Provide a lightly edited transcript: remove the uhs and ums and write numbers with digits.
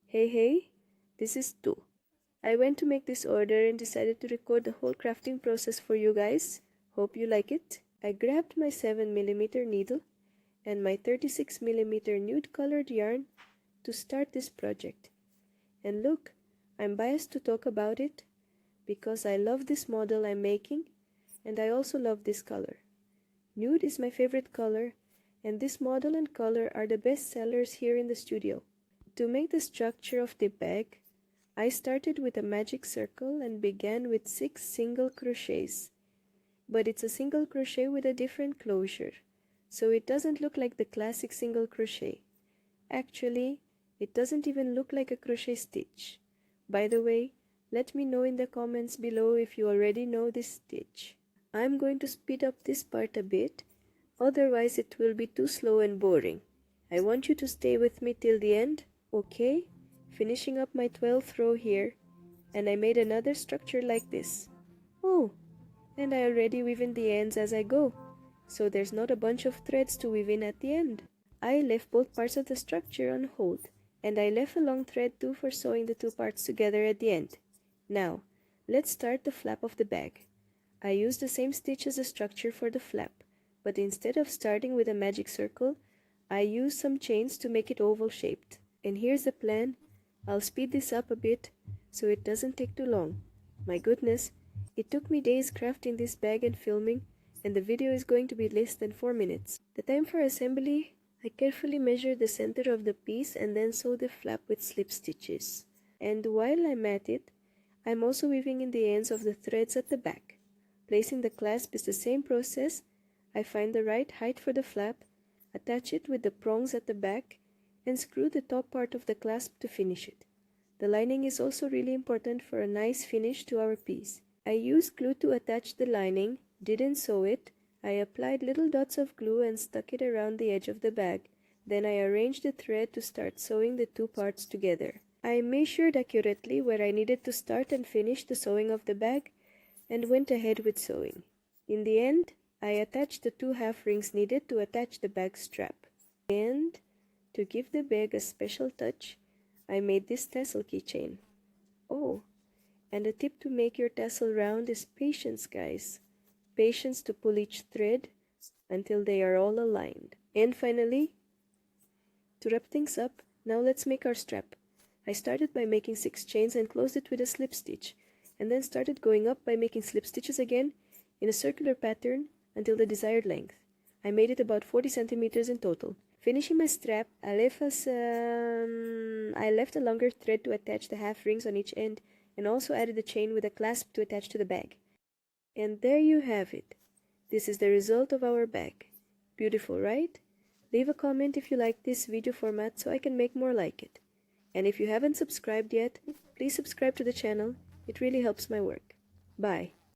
Hey, this is Tu. I went to make this order and decided to record the whole crafting process for you guys. Hope you like it. I grabbed my 7mm needle and my 36mm nude colored yarn to start this project. And look, I'm biased to talk about it because I love this model I'm making and I also love this color. Nude is my favorite color and this model and color are the best sellers here in the studio. To make the structure of the bag, I started with a magic circle and began with 6 single crochets. But it's a single crochet with a different closure, so it doesn't look like the classic single crochet. Actually, it doesn't even look like a crochet stitch. By the way, let me know in the comments below if you already know this stitch. I'm going to speed up this part a bit, otherwise it will be too slow and boring. I want you to stay with me till the end. Okay, finishing up my 12th row here, and I made another structure like this. Oh, and I already weave in the ends as I go, so there's not a bunch of threads to weave in at the end. I left both parts of the structure on hold, and I left a long thread too for sewing the two parts together at the end. Now, let's start the flap of the bag. I used the same stitch as the structure for the flap, but instead of starting with a magic circle, I used some chains to make it oval shaped. And here's the plan. I'll speed this up a bit so it doesn't take too long. My goodness, it took me days crafting this bag and filming, and the video is going to be less than 4 minutes. The time for assembly, I carefully measured the center of the piece and then sewed the flap with slip stitches. And while I'm at it, I'm also weaving in the ends of the threads at the back. Placing the clasp is the same process. I find the right height for the flap, attach it with the prongs at the back, and screw the top part of the clasp to finish it. The lining is also really important for a nice finish to our piece. I used glue to attach the lining, didn't sew it. I applied little dots of glue and stuck it around the edge of the bag. Then I arranged the thread to start sewing the two parts together. I measured accurately where I needed to start and finish the sewing of the bag and went ahead with sewing. In the end, I attached the 2 half rings needed to attach the bag strap. And to give the bag a special touch, I made this tassel keychain. Oh, and a tip to make your tassel round is patience, guys. Patience to pull each thread until they are all aligned. And finally, to wrap things up, now let's make our strap. I started by making 6 chains and closed it with a slip stitch, and then started going up by making slip stitches again in a circular pattern until the desired length. I made it about 40 centimeters in total. Finishing my strap, I left a longer thread to attach the half rings on each end and also added a chain with a clasp to attach to the bag. And there you have it. This is the result of our bag. Beautiful, right? Leave a comment if you like this video format so I can make more like it. And if you haven't subscribed yet, please subscribe to the channel. It really helps my work. Bye.